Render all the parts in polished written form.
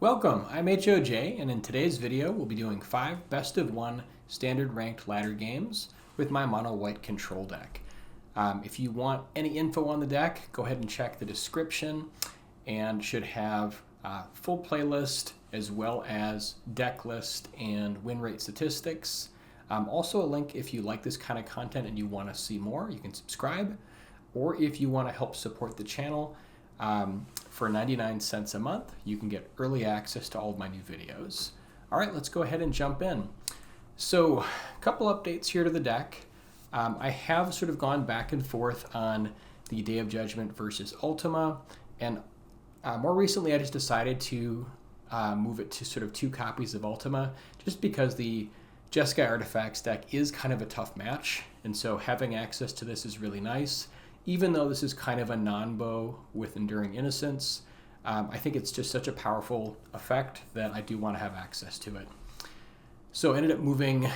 Welcome, I'm HOJ, and in today's video we'll be doing 5 best of 1 standard ranked ladder games with my mono white control deck. If you want any info on the deck, go ahead and check the description and should have full playlist as well as deck list and win rate statistics. Also a link if you like this kind of content and you want to see more, you can subscribe, or if you want to help support the channel, for 99 cents a month, you can get early access to all of my new videos. All right, let's go ahead and jump in. So, a couple updates here to the deck. I have sort of gone back and forth on the Day of Judgment versus Ultima, and more recently I just decided to move it to sort of 2 copies of Ultima, just because the Jeskai Artifacts deck is kind of a tough match, and so having access to this is really nice. Even though this is kind of a non-bow with Enduring Innocence, I think it's just such a powerful effect that I do want to have access to it. So I ended up moving,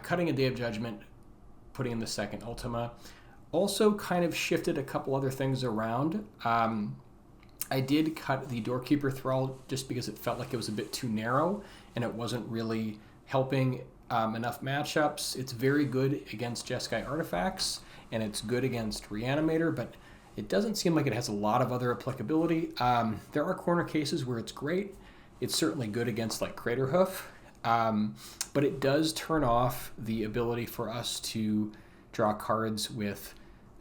cutting a Day of Judgment, putting in the second Ultima. Also kind of shifted a couple other things around. I did cut the Doorkeeper Thrall just because it felt like it was a bit too narrow and it wasn't really helping enough matchups. It's very good against Jeskai Artifacts, and it's good against Reanimator, but it doesn't seem like it has a lot of other applicability. There are corner cases where it's great. It's certainly good against like Craterhoof, but it does turn off the ability for us to draw cards with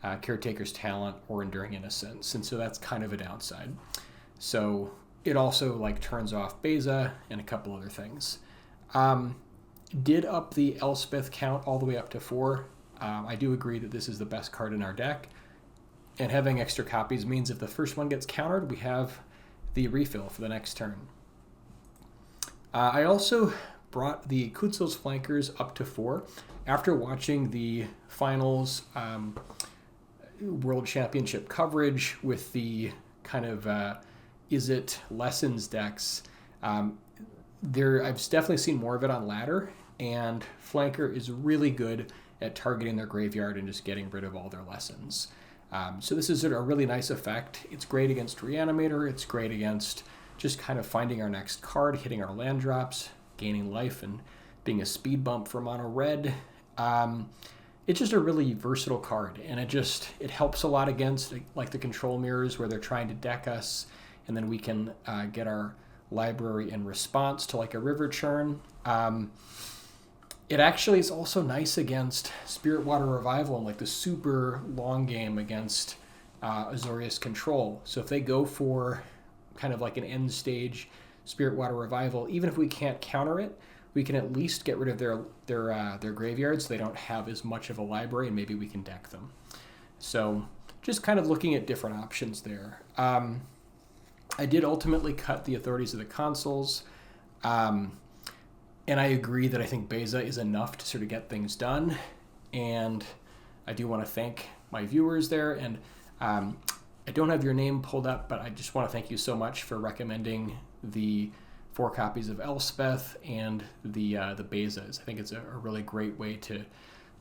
Caretaker's Talent or Enduring Innocence, and so that's kind of a downside. So it also like turns off Beza and a couple other things. Did up the Elspeth count all the way up to 4. I do agree that this is the best card in our deck, and having extra copies means if the first one gets countered, we have the refill for the next turn. I also brought the Kutzil's flankers up to 4 after watching the finals World Championship coverage with the kind of Izzet lessons decks. I've definitely seen more of it on ladder, and flanker is really good at targeting their graveyard and just getting rid of all their lessons. So this is a really nice effect. It's great against Reanimator. It's great against just kind of finding our next card, hitting our land drops, gaining life, and being a speed bump for mono red. It's just a really versatile card, and it helps a lot against like the control mirrors where they're trying to deck us, and then we can get our library in response to like a river churn. It actually is also nice against Spirit Water Revival and like the super long game against Azorius Control. So if they go for kind of like an end stage Spirit Water Revival, even if we can't counter it, we can at least get rid of their graveyards so they don't have as much of a library, and maybe we can deck them. So just kind of looking at different options there. I did ultimately cut the Authorities of the Consuls. And I agree that I think Beza is enough to sort of get things done. And I do want to thank my viewers there. And I don't have your name pulled up, but I just want to thank you so much for recommending the 4 copies of Elspeth and the Bezas. I think it's a really great way to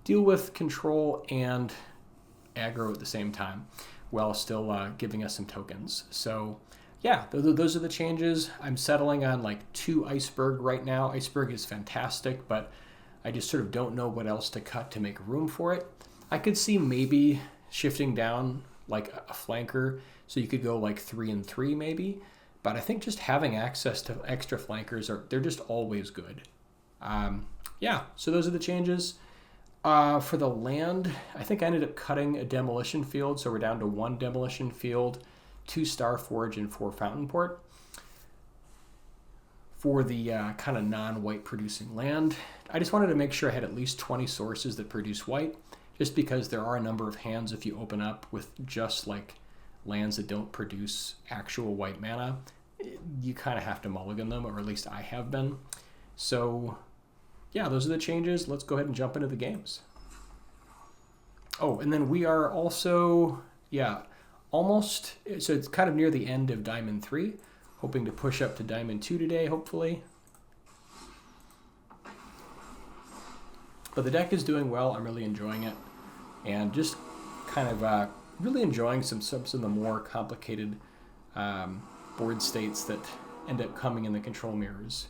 deal with control and aggro at the same time while still giving us some tokens. So yeah, those are the changes. I'm settling on like 2 Iceberg right now. Iceberg is fantastic, but I just sort of don't know what else to cut to make room for it. I could see maybe shifting down like a flanker, so you could go like 3 and 3 maybe, but I think just having access to extra flankers, they're just always good. Yeah, so those are the changes. For the land, I think I ended up cutting a Demolition Field, so we're down to 1 Demolition Field, 2 Starforge, and 4 Fountainport for the kind of non-white producing land. I just wanted to make sure I had at least 20 sources that produce white, just because there are a number of hands if you open up with just like lands that don't produce actual white mana. You kind of have to mulligan them, or at least I have been. So yeah, those are the changes. Let's go ahead and jump into the games. Oh, and then we are also, almost, so it's kind of near the end of Diamond 3. Hoping to push up to Diamond 2 today, hopefully. But the deck is doing well. I'm really enjoying it. And just kind of really enjoying some of the more complicated board states that end up coming in the control mirrors.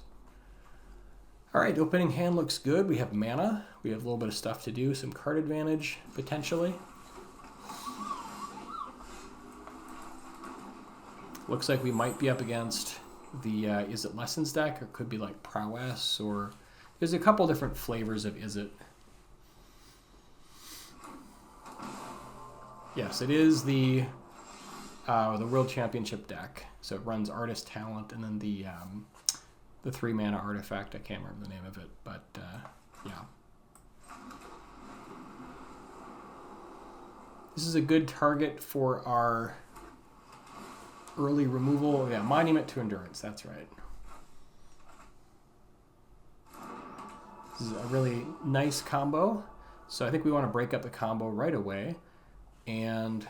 All right, opening hand looks good. We have mana. We have a little bit of stuff to do, some card advantage, potentially. Looks like we might be up against the Izzet Lessons deck, or it could be like Prowess, or there's a couple different flavors of Izzet. Yes, it is the World Championship deck. So it runs Artist Talent and then the 3 mana artifact. I can't remember the name of it, but yeah. This is a good target for our early removal. Yeah, Monument to Endurance, that's right. This is a really nice combo. So I think we want to break up the combo right away. And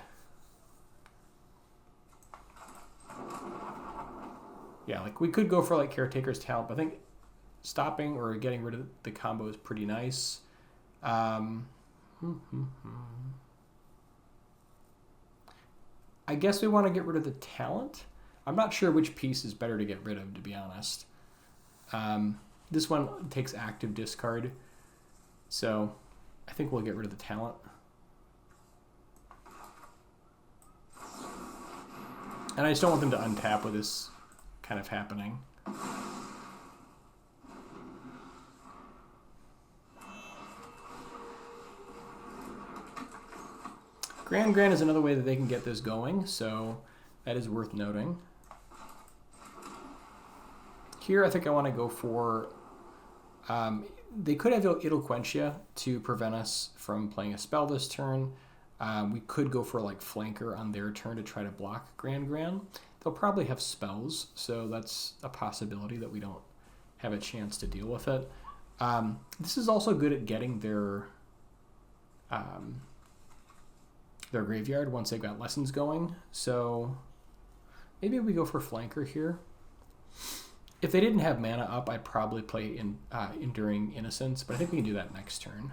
yeah, like we could go for like Caretaker's Talent, but I think stopping or getting rid of the combo is pretty nice. I guess we want to get rid of the talent. I'm not sure which piece is better to get rid of, to be honest. This one takes active discard, so I think we'll get rid of the talent. And I just don't want them to untap with this kind of happening. Grand is another way that they can get this going, so that is worth noting. Here I think I want to go for... they could have Iroh to prevent us from playing a spell this turn. We could go for like Flanker on their turn to try to block Grand. They'll probably have spells, so that's a possibility that we don't have a chance to deal with it. This is also good at getting their graveyard once they've got Lessons going, so maybe we go for Flanker here. If they didn't have mana up, I'd probably play Enduring Innocence, but I think we can do that next turn.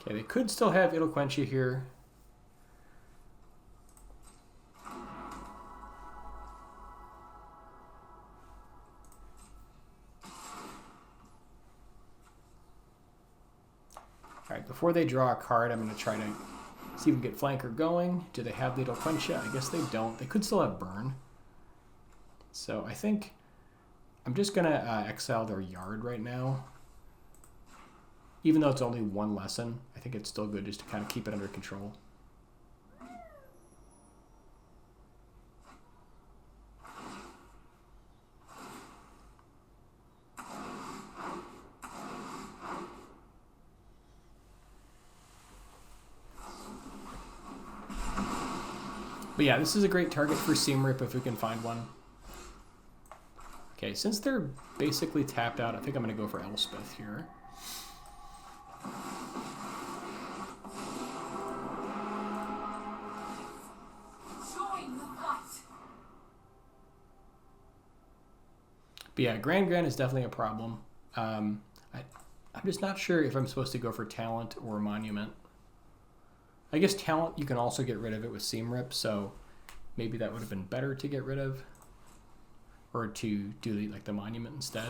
Okay, they could still have Iroh here. Alright, before they draw a card, I'm going to try to see if we can get Flanker going. Do they have the Iroh? I guess they don't. They could still have Burn. So I think I'm just going to exile their Yard right now. Even though it's only one lesson, I think it's still good just to kind of keep it under control. But yeah, this is a great target for Seam Rip if we can find one. Okay, since they're basically tapped out, I think I'm going to go for Elspeth here. But yeah, Grand is definitely a problem. I'm just not sure if I'm supposed to go for Talent or Monument. I guess Talent, you can also get rid of it with Seam Rip, so maybe that would have been better to get rid of. Or to do the Monument instead.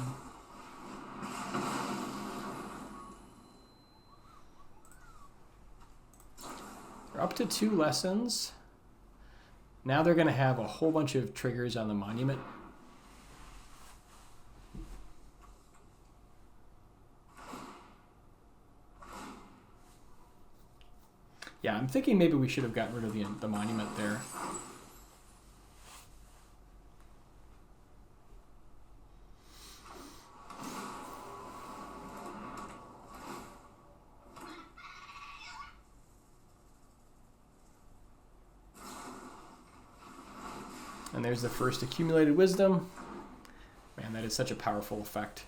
They're up to 2 lessons. Now they're going to have a whole bunch of triggers on the Monument. Yeah, I'm thinking maybe we should have gotten rid of the Monument there. And there's the first accumulated wisdom. Man, that is such a powerful effect.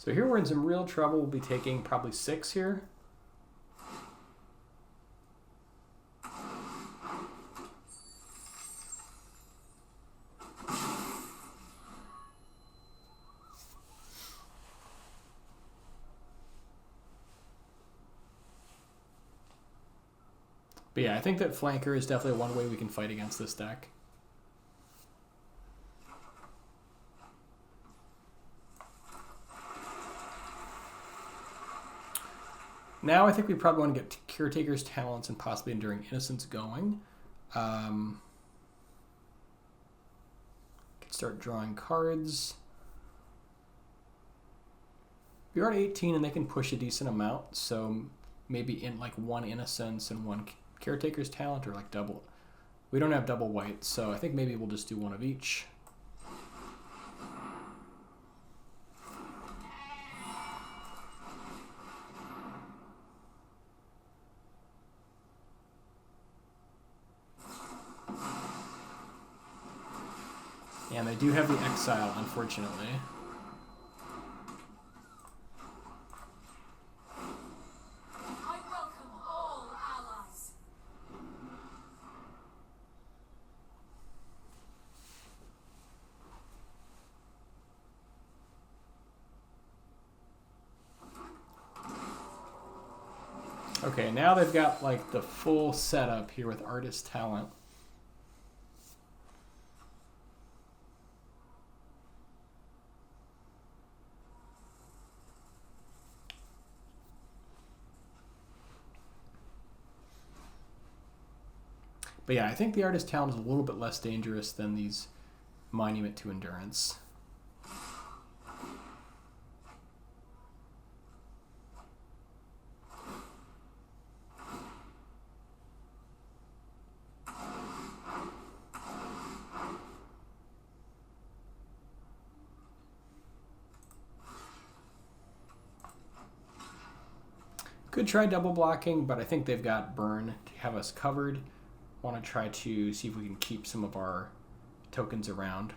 So here we're in some real trouble. We'll be taking probably 6 here. But yeah, I think that flanker is definitely one way we can fight against this deck. Now I think we probably want to get Caretaker's Talents and possibly Enduring Innocence going. Can start drawing cards. We are at 18 and they can push a decent amount, so maybe in like 1 Innocence and 1 Caretaker's Talent, or like double. We don't have double white, so I think maybe we'll just do 1 of each. And they do have the Exile, unfortunately. I welcome all allies. Okay, now they've got like the full setup here with Artist Talent. But yeah, I think the Artist Talent is a little bit less dangerous than these Monument to Endurance. Could try double blocking, but I think they've got Burn to have us covered. Want to try to see if we can keep some of our tokens around.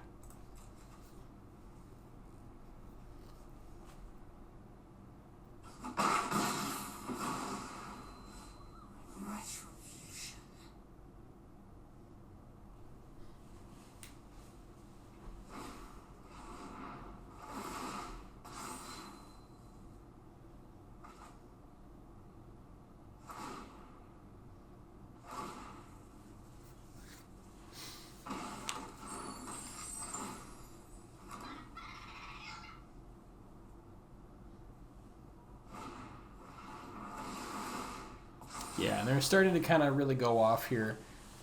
Yeah, and they're starting to kind of really go off here.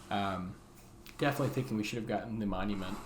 Definitely thinking we should have gotten the Monument.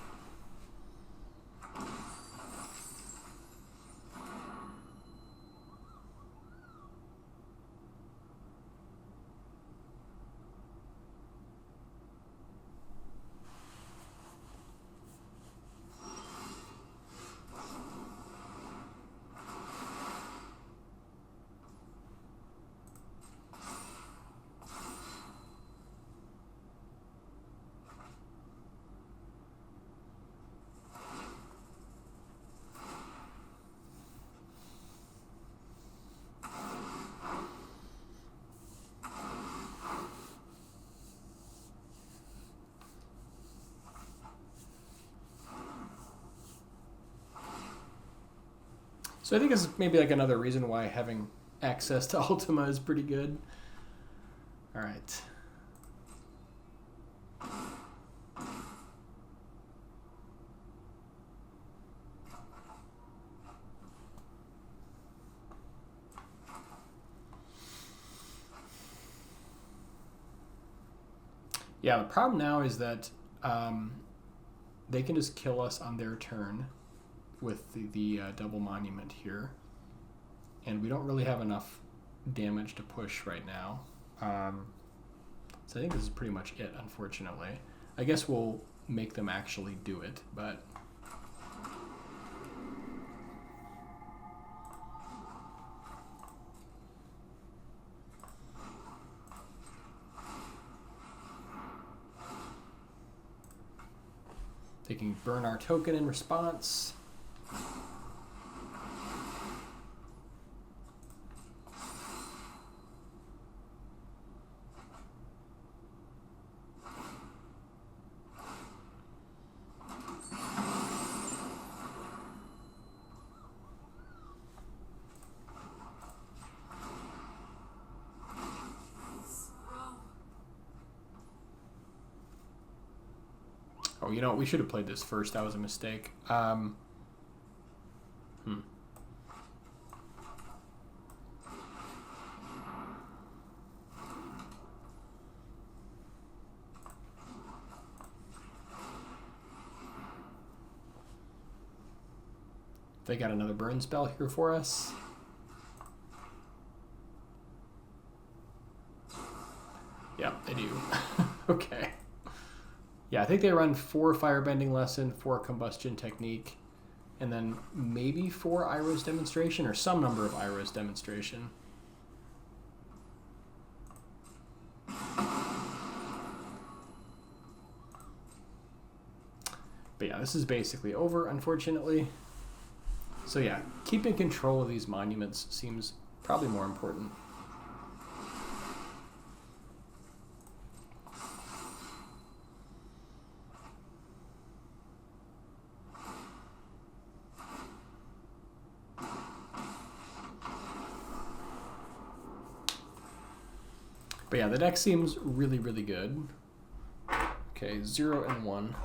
So I think it's maybe like another reason why having access to Ultima is pretty good. All right. Yeah, the problem now is that they can just kill us on their turn with the double monument here, and we don't really have enough damage to push right now. So I think this is pretty much it, unfortunately. I guess we'll make them actually do it, but they can burn our token in response. Oh, you know what? We should have played this first. That was a mistake. They got another burn spell here for us. Yeah, they do. Okay. Yeah, I think they run 4 Firebending Lesson, 4 Combustion Technique, and then maybe 4 Iroh's Demonstration, or some number of Iroh's Demonstration. But yeah, this is basically over, unfortunately. So yeah, keeping control of these monuments seems probably more important. But yeah, the deck seems really, really good. Okay, 0 and 1.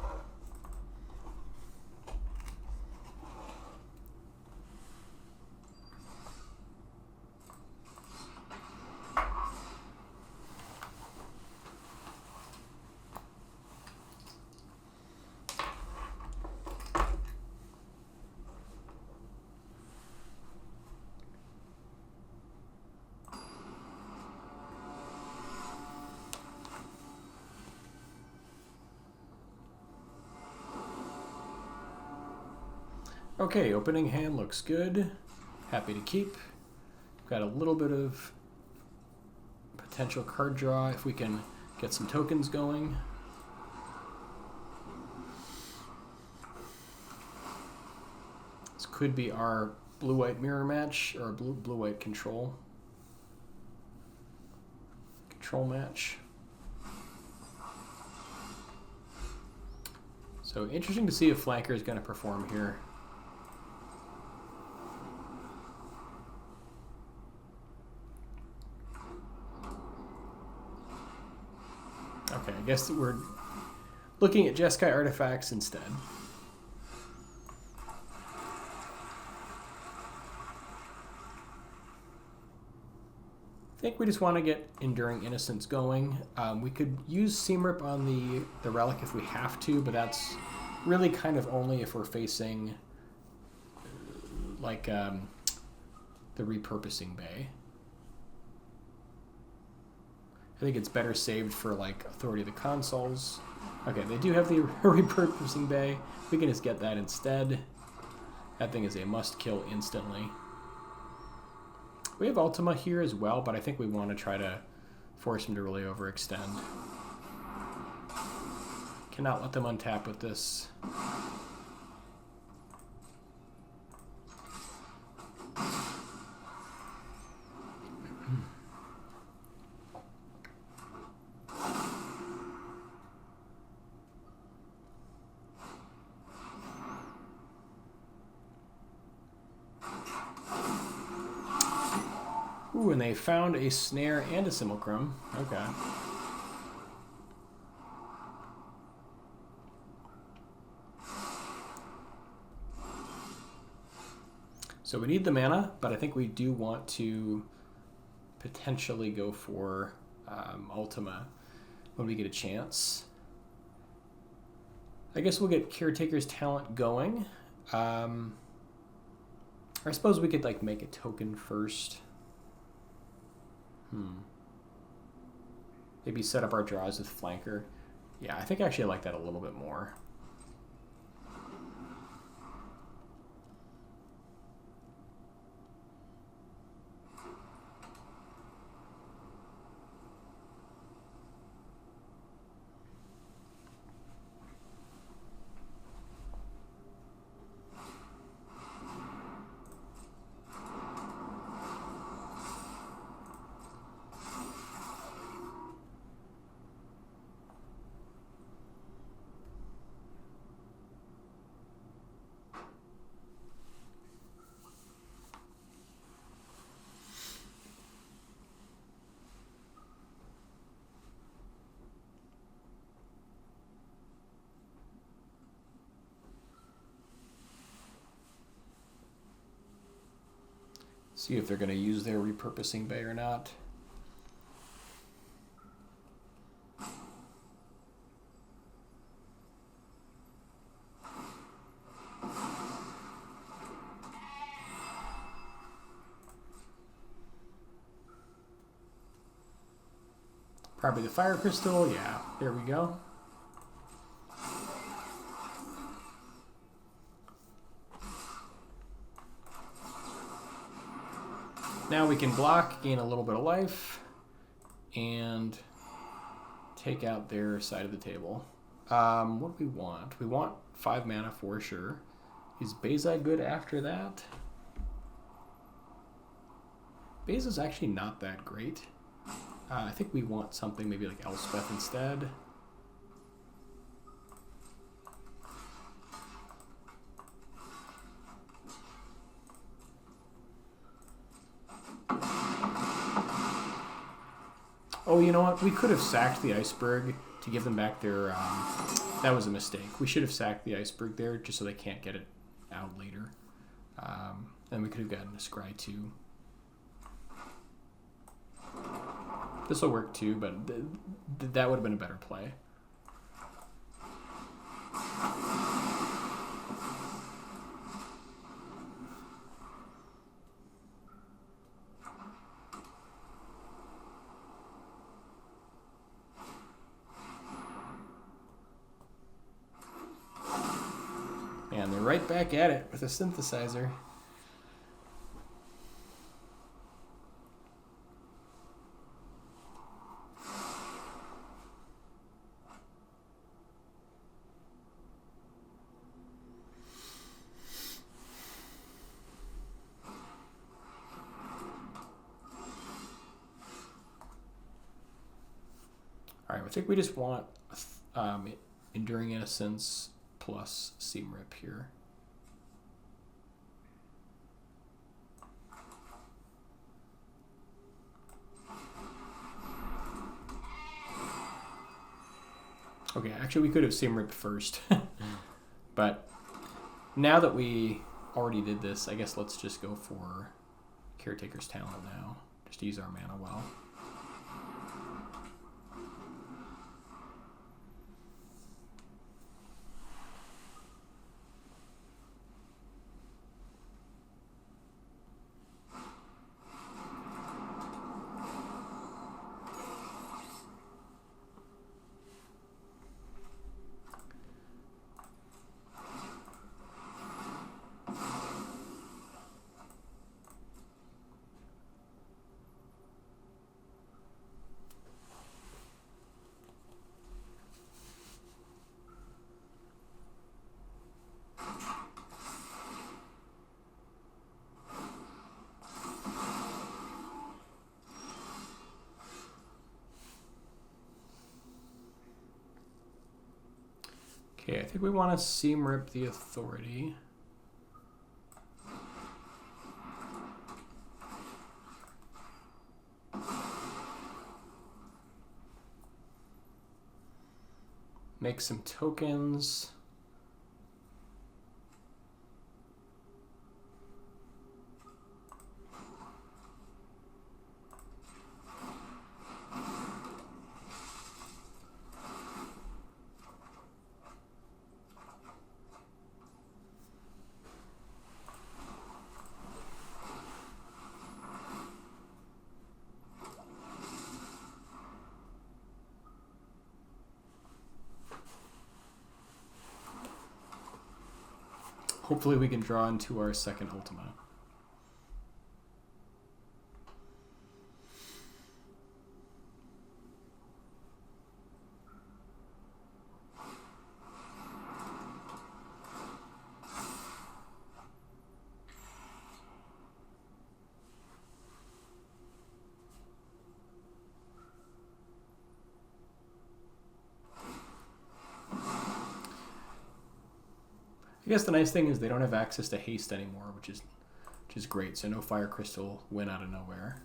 Okay, opening hand looks good. Happy to keep. Got a little bit of potential card draw if we can get some tokens going. This could be our blue-white mirror match, or blue-white control match. So interesting to see if Flanker is going to perform here. Okay, I guess we're looking at Jeskai artifacts instead. I think we just want to get Enduring Innocence going. We could use Seamrip on the relic if we have to, but that's really kind of only if we're facing like the repurposing bay. I think it's better saved for like Authority of the Consuls. Okay, they do have the repurposing bay. We can just get that instead. That thing is a must kill instantly. We have Ultima here as well, but I think we want to try to force him to really overextend. Cannot let them untap with this. Ooh, and they found a snare and a simulacrum. Okay. So we need the mana, but I think we do want to potentially go for Ultima when we get a chance. I guess we'll get Caretaker's Talent going. Or I suppose we could like make a token first. Maybe set up our draws with Flanker. Yeah, I think actually I like that a little bit more. See if they're going to use their repurposing bay or not. Probably the fire crystal. Yeah, there we go. Now we can block, gain a little bit of life, and take out their side of the table. What do we want? We want 5 mana for sure. Is Beza good after that? Beza's actually not that great. I think we want something maybe like Elspeth instead. Oh, you know what? We could have sacked the iceberg to give them back their... that was a mistake. We should have sacked the iceberg there just so they can't get it out later. And we could have gotten a scry too. This will work too, but that would have been a better play. And they're right back at it with a synthesizer. All right, I think we just want Enduring Innocence plus Seam Rip here. Okay, actually we could have Seam Rip first. But now that we already did this, I guess let's just go for Caretaker's Talent now. Just use our mana well. Okay, I think we want to Seam Rip the Authority. Make some tokens. Hopefully we can draw into our second Ultima. I guess the nice thing is they don't have access to haste anymore, which is great. So no Fire Crystal win out of nowhere.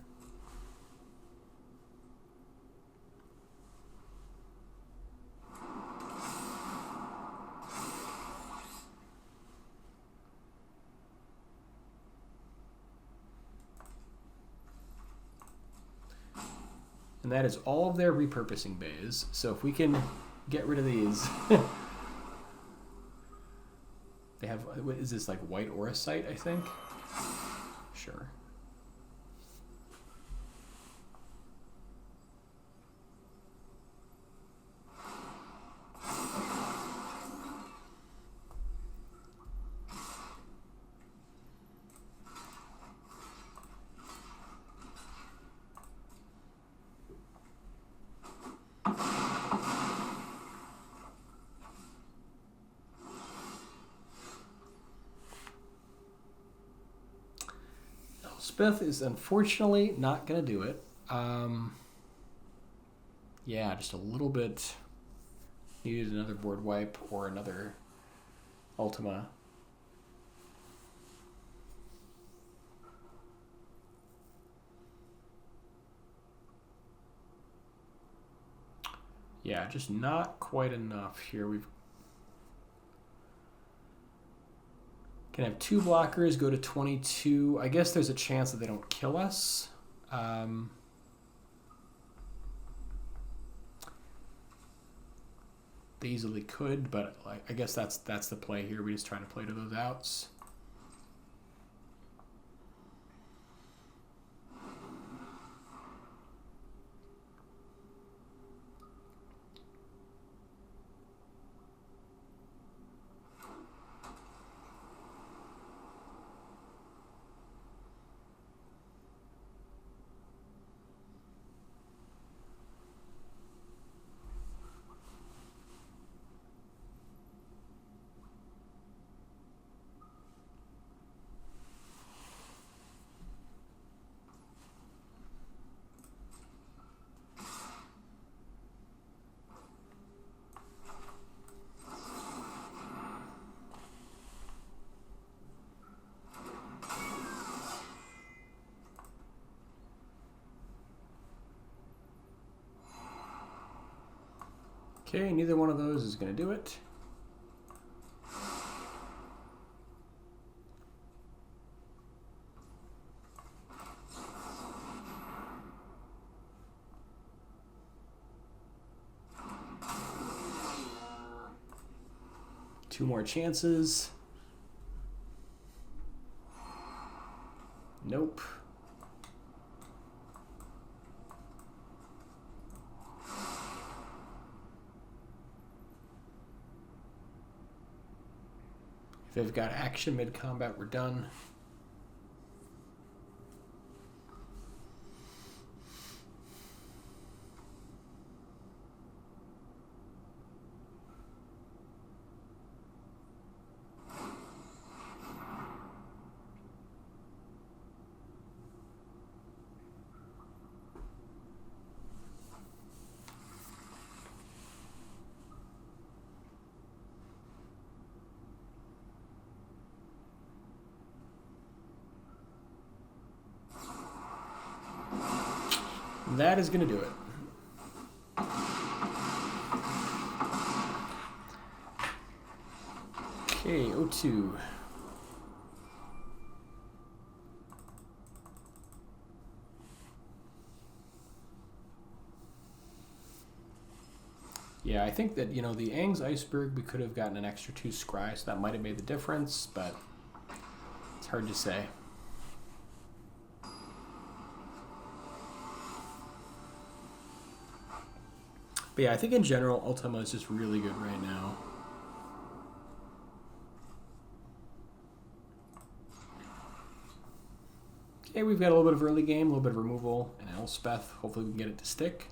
And that is all of their repurposing bays. So if we can get rid of these. They have, what is this, like white auracite, I think? Sure. Elspeth is unfortunately not going to do it. Yeah, just a little bit. Needed another board wipe or another Ultima. Yeah, just not quite enough here. We've can have 2 blockers, go to 22. I guess there's a chance that they don't kill us. They easily could, but I guess that's the play here. We just try to play to those outs. Okay, neither one of those is going to do it. Two more chances. Nope. If they've got action mid-combat, we're done. That is going to do it. Okay, O2. Yeah, I think that, you know, the Aang's Iceberg, we could have gotten an extra 2 scry, so that might have made the difference, but it's hard to say. But yeah, I think in general, Ultima is just really good right now. Okay, we've got a little bit of early game, a little bit of removal, and Elspeth. Hopefully we can get it to stick.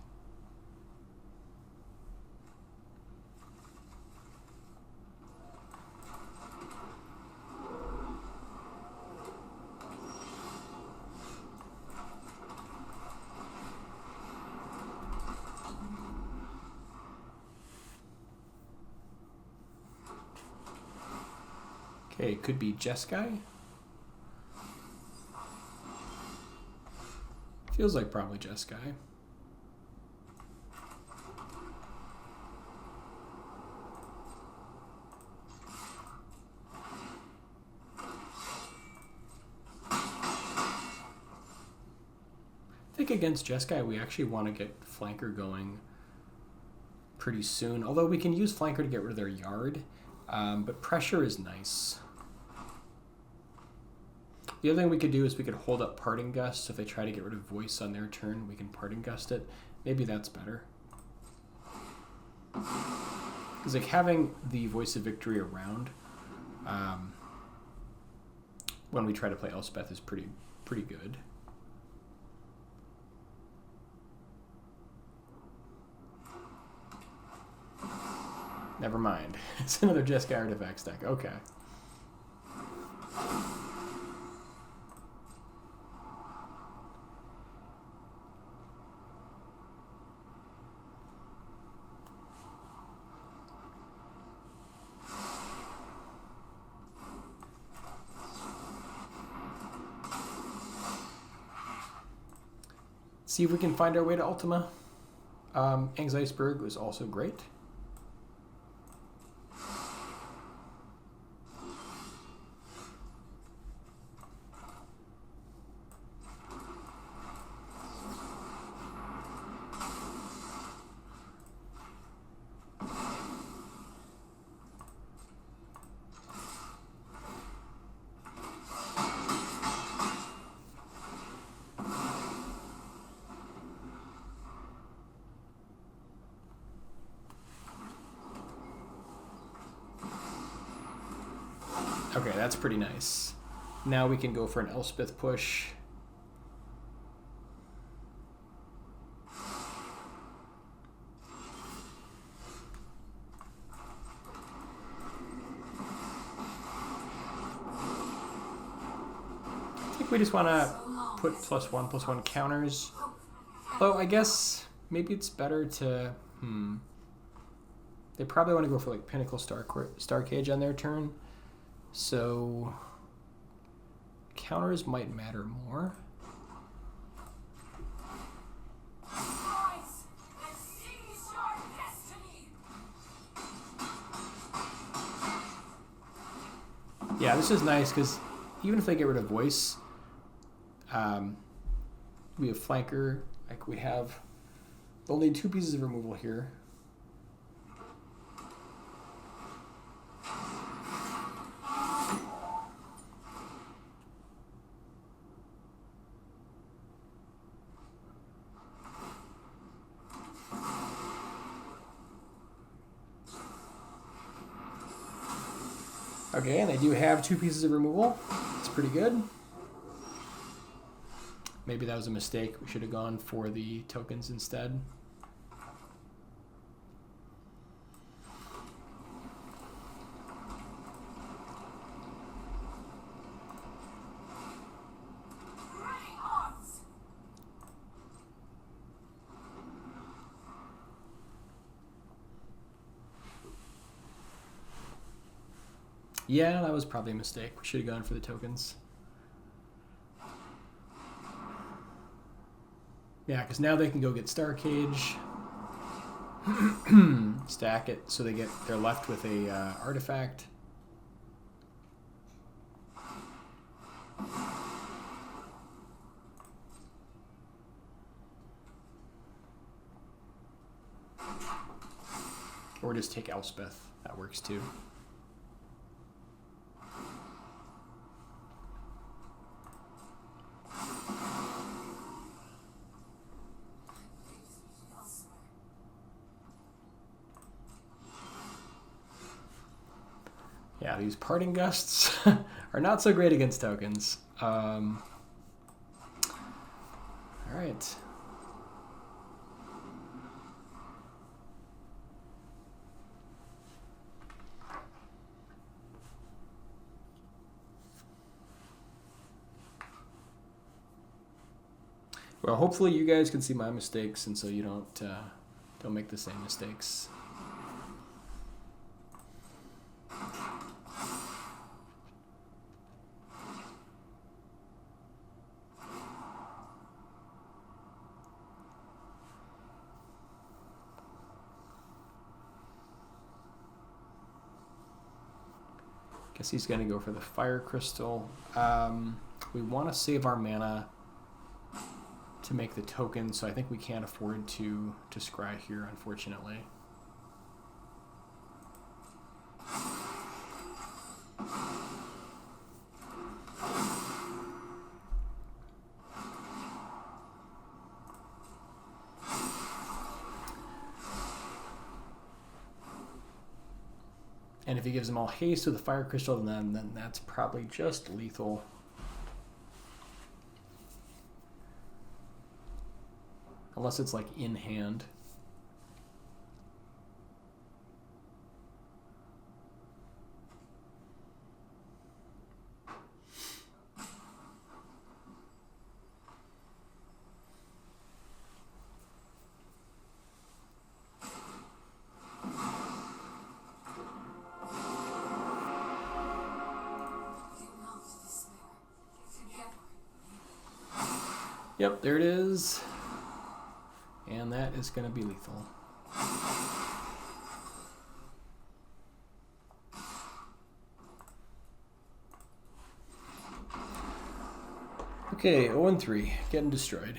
Okay, it could be Jeskai. Feels like probably Jeskai. I think think against Jeskai we actually want to get flanker going pretty soon. Although we can use flanker to get rid of their yard, but pressure is nice. The other thing we could do is we could hold up Parting Gust. So if they try to get rid of voice on their turn, we can Parting Gust it. Maybe that's better. Because like having the Voice of Victory around when we try to play Elspeth is pretty good. Never mind. It's another Jeskai Artifacts deck. Okay. See if we can find our way to Ultima. Iceberg was also great. Okay, that's pretty nice. Now we can go for an Elspeth push. I think we just want to put +1/+1 counters. Oh, I guess maybe it's better to... They probably want to go for like Pinnacle Star Cage on their turn. So counters might matter more. Yeah, this is nice because even if they get rid of voice, we have flanker. Like we have only 2 pieces of removal here. Okay, and they do have 2 pieces of removal. It's pretty good. Maybe that was a mistake. We should have gone for the tokens instead. Yeah, that was probably a mistake. We should have gone for the tokens. Yeah, because now they can go get Star Cage, stack it so they're left with a artifact. Or just take Elspeth. That works too. Yeah, these Parting Gusts are not so great against tokens. All right. Well, hopefully you guys can see my mistakes, and so you don't make the same mistakes. Guess he's going to go for the Fire Crystal. We want to save our mana to make the token, so I think we can't afford to scry here, unfortunately. And if he gives them all haste with a fire crystal, then that's probably just lethal. Unless it's like in hand. Yep, there it is. And that is going to be lethal. Okay, 0-3, getting destroyed.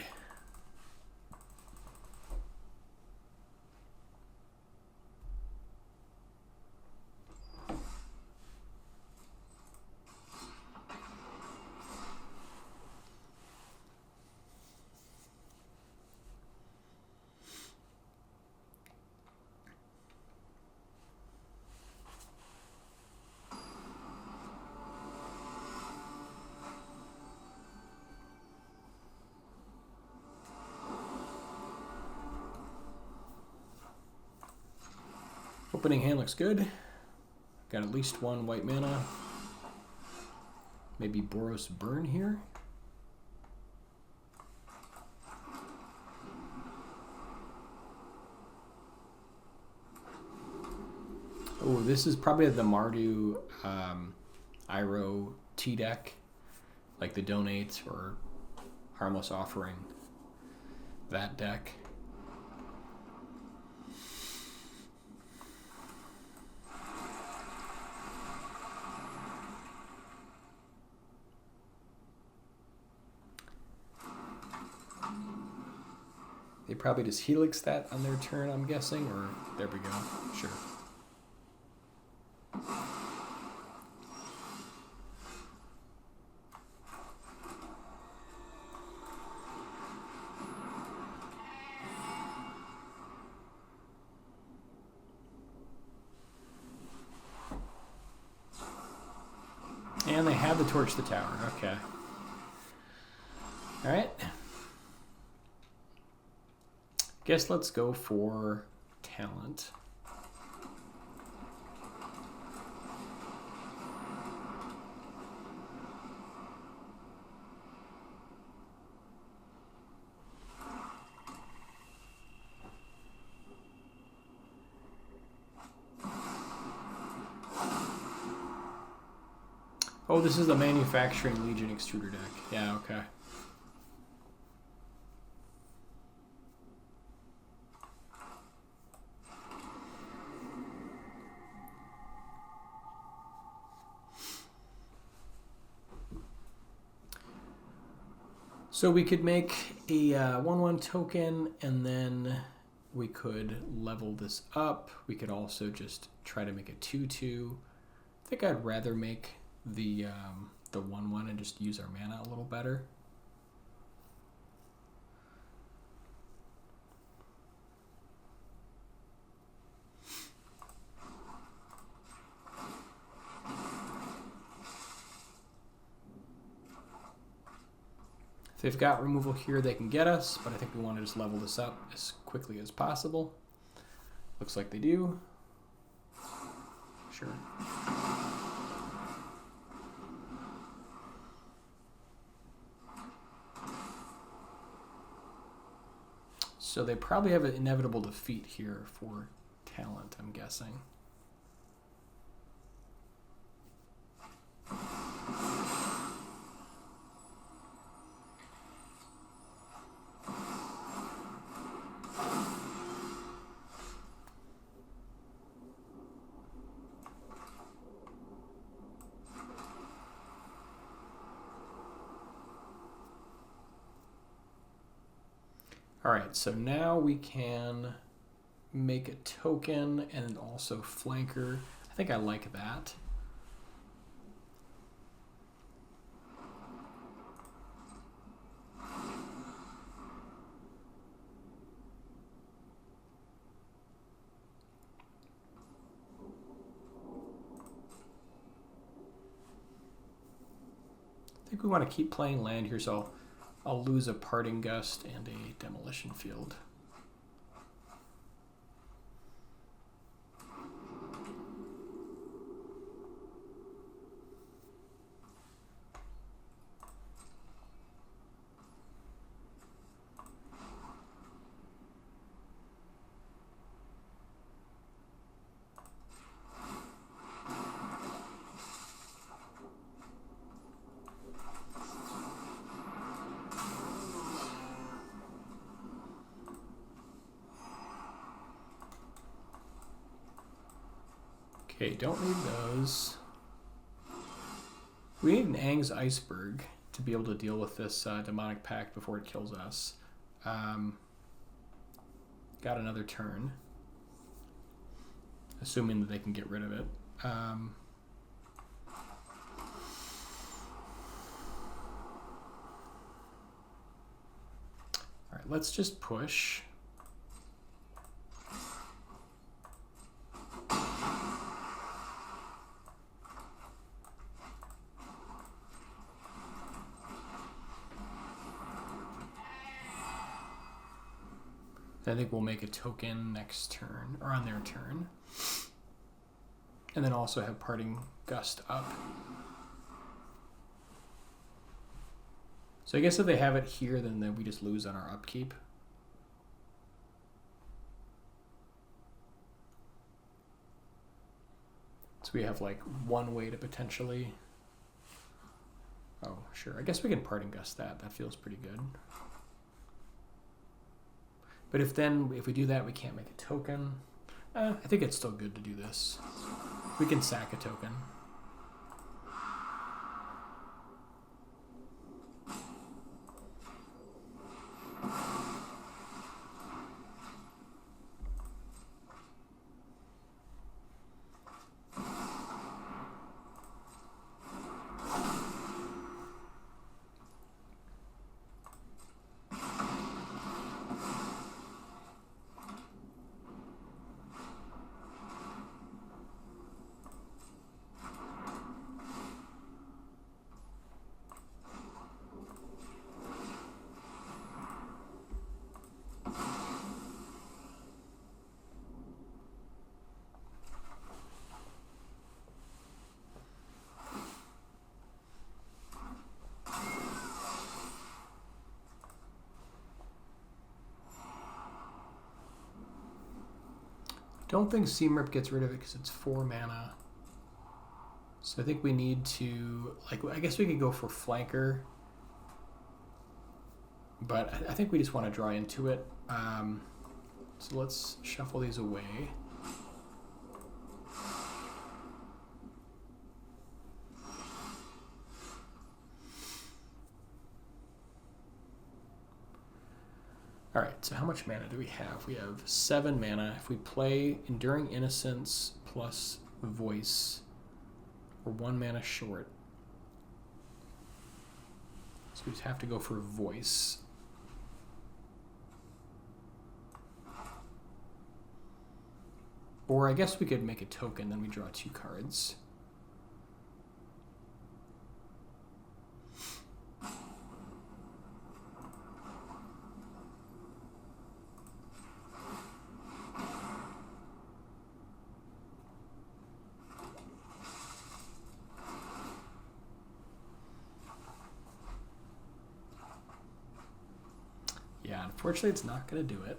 Opening hand looks good. Got at least one white mana. Maybe Boros Burn here. Oh, this is probably the Mardu Iroh T deck, like the Donate or Harmless Offering, that deck. They probably just Helix that on their turn, I'm guessing, or there we go, sure. And they have the Torch the Tower, okay. All right. Guess let's go for talent. Oh, this is the Manufacturing Legion Extruder deck. Yeah, okay. So we could make a 1/1 token, and then we could level this up. We could also just try to make a 2/2. I think I'd rather make the 1/1 and just use our mana a little better. If they've got removal here, they can get us, but I think we want to just level this up as quickly as possible. Looks like they do. Sure. So they probably have an inevitable defeat here for talent, I'm guessing. All right, so now we can make a token and also flanker. I think I like that. I think we want to keep playing land here, so I'll lose a Parting Gust and a Demolition Field. Okay, don't need those. We need an Aang's Iceberg to be able to deal with this demonic pact before it kills us. Got another turn, assuming that they can get rid of it. All right, let's just push. I think we'll make a token next turn, or on their turn. And then also have Parting Gust up. So I guess if they have it here, then we just lose on our upkeep. So we have like one way to potentially... Oh, sure. I guess we can Parting Gust that. That feels pretty good. But if we do that, we can't make a token. I think it's still good to do this. We can sack a token. Don't think Seamrip gets rid of it because it's 4 mana. So I think we need to, like, I guess we could go for Flanker. But I think we just want to draw into it. So let's shuffle these away. All right, so how much mana do we have? We have 7 mana. If we play Enduring Innocence plus Voice, we're 1 mana short. So we just have to go for Voice. Or I guess we could make a token, then we draw 2 cards. Yeah, unfortunately it's not going to do it.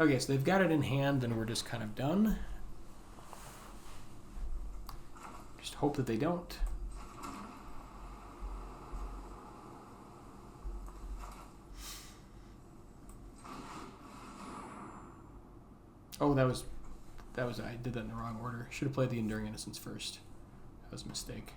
Okay, so they've got it in hand and we're just kind of done. Just hope that they don't. Oh, that was I did that in the wrong order. Should have played the Enduring Innocence first. That was a mistake.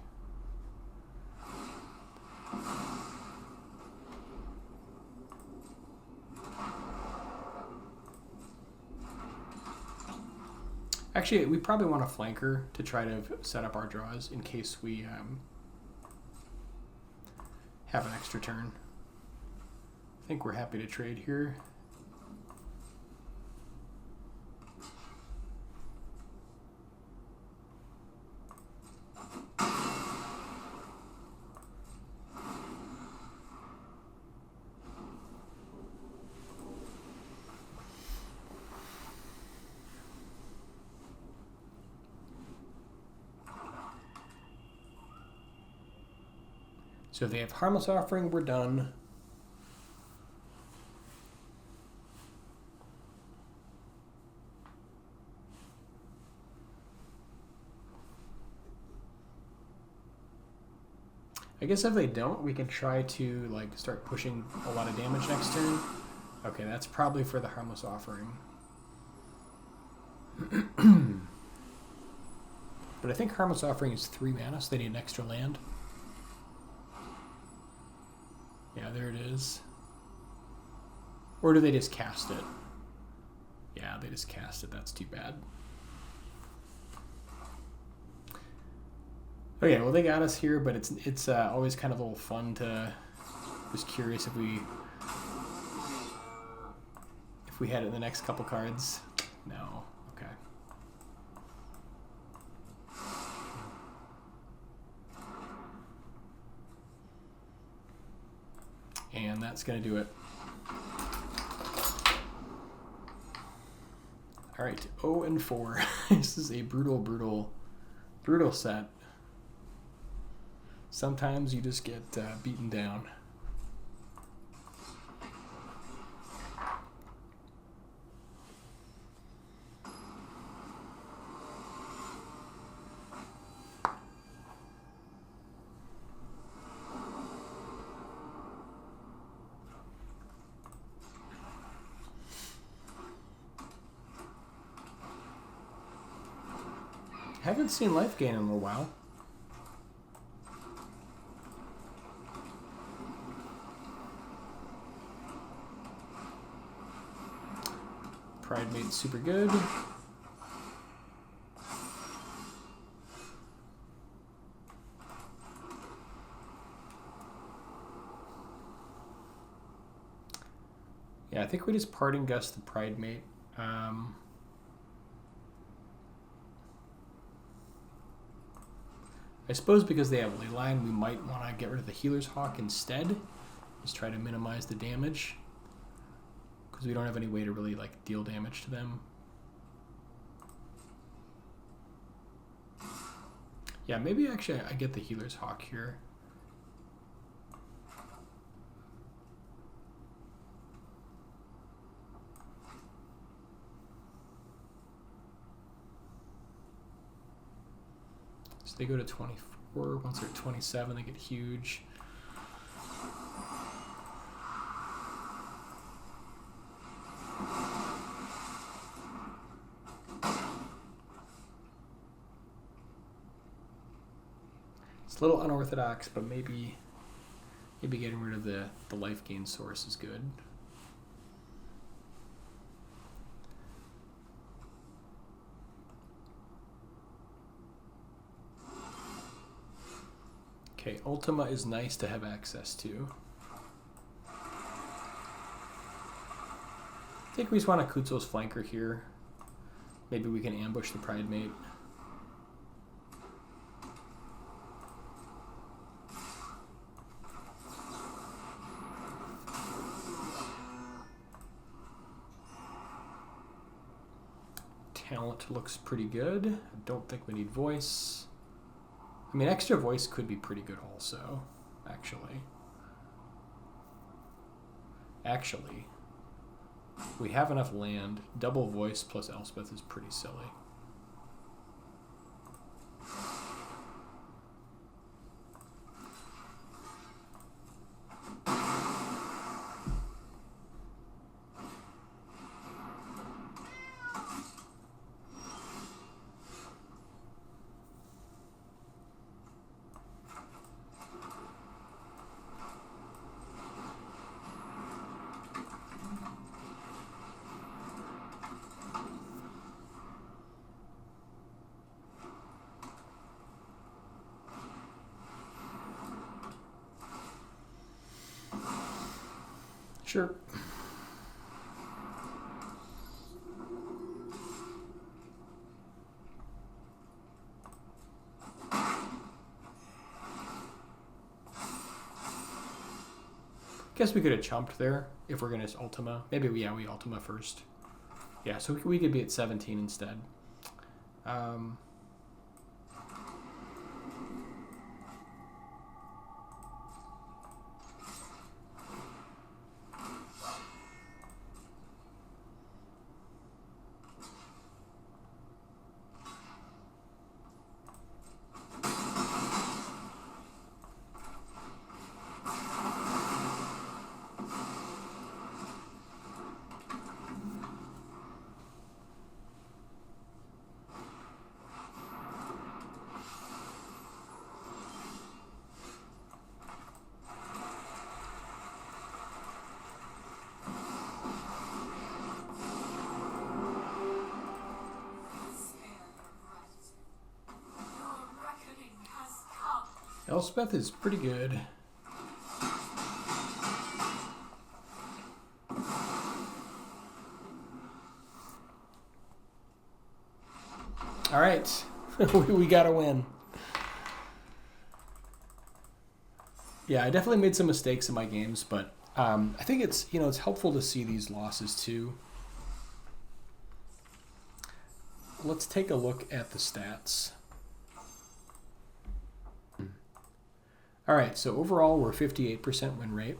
Actually, we probably want a flanker to try to set up our draws in case we have an extra turn. I think we're happy to trade here. So if they have Harmless Offering, we're done. I guess if they don't, we can try to like start pushing a lot of damage next turn. Okay, that's probably for the Harmless Offering. But I think Harmless Offering is 3 mana, so they need an extra land. Yeah, there it is. Or do they just cast it? Yeah, they just cast it. That's too bad. Okay, well they got us here, but it's always kind of a little fun to just curious if we had it in the next couple cards. No. Okay. And that's going to do it. All right, 0-4. This is a brutal set. Sometimes you just get beaten down. Haven't seen Lifegain in a little while. Pride Mate's super good. Yeah, I think we just Parting Gust the Pride Mate. I suppose because they have Leyline, we might want to get rid of the Healer's Hawk instead. Just try to minimize the damage. Because we don't have any way to really like deal damage to them. Yeah, maybe actually I get the Healer's Hawk here. So they go to 24. Once they're at 27, they get huge. It's a little unorthodox, but maybe getting rid of the Lifegain source is good. Okay, Ultima is nice to have access to. I think we just want a Kutzil's flanker here. Maybe we can ambush the Pride Mate. Talent looks pretty good. I don't think we need voice. I mean, extra voice could be pretty good also, actually. We have enough land. Double voice plus Elspeth is pretty silly. Sure. Guess we could have chumped there if we're going to Ultima. Maybe we Ultima first. Yeah, so we could be at 17 instead. Elspeth is pretty good. All right, we got to win. Yeah, I definitely made some mistakes in my games, but I think it's it's helpful to see these losses too. Let's take a look at the stats. All right, so overall we're 58% win rate,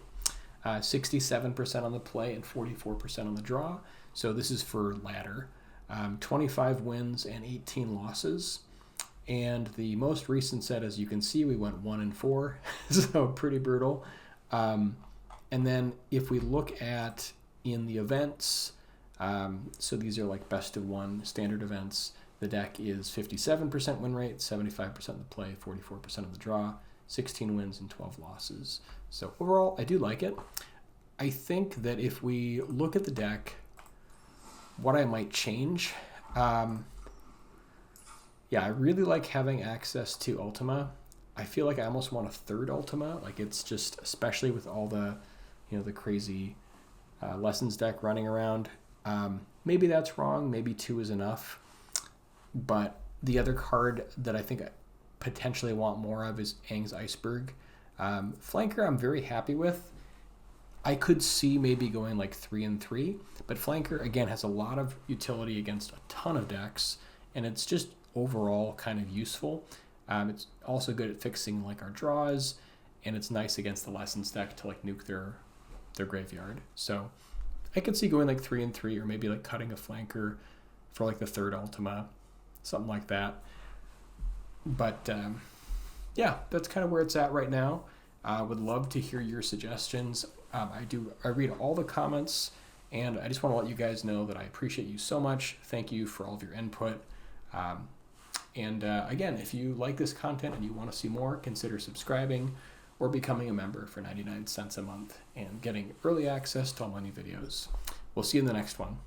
67% on the play, and 44% on the draw. So this is for ladder. 25 wins and 18 losses. And the most recent set, as you can see, we went 1-4, so pretty brutal. And then if we look at in the events, so these are like best of one standard events, the deck is 57% win rate, 75% of the play, 44% of the draw. 16 wins and 12 losses. So overall, I do like it. I think that if we look at the deck, what I might change, yeah, I really like having access to Ultima. I feel like I almost want a third Ultima. Like it's just, especially with all the, the crazy Lessons deck running around. Maybe that's wrong. Maybe 2 is enough. But the other card that I think potentially want more of is Aang's Iceberg. Flanker I'm very happy with. I could see maybe going like 3-3, but Flanker again has a lot of utility against a ton of decks, and it's just overall kind of useful. It's also good at fixing like our draws, and it's nice against the Lessons deck to like nuke their graveyard. So I could see going like 3-3, or maybe like cutting a Flanker for like the third Ultima, something like that. But yeah, that's kind of where it's at right now. I would love to hear your suggestions. I read all the comments, and I just want to let you guys know that I appreciate you so much. Thank you for all of your input. Again, if you like this content and you want to see more, consider subscribing or becoming a member for 99 cents a month and getting early access to all my new videos. We'll see you in the next one.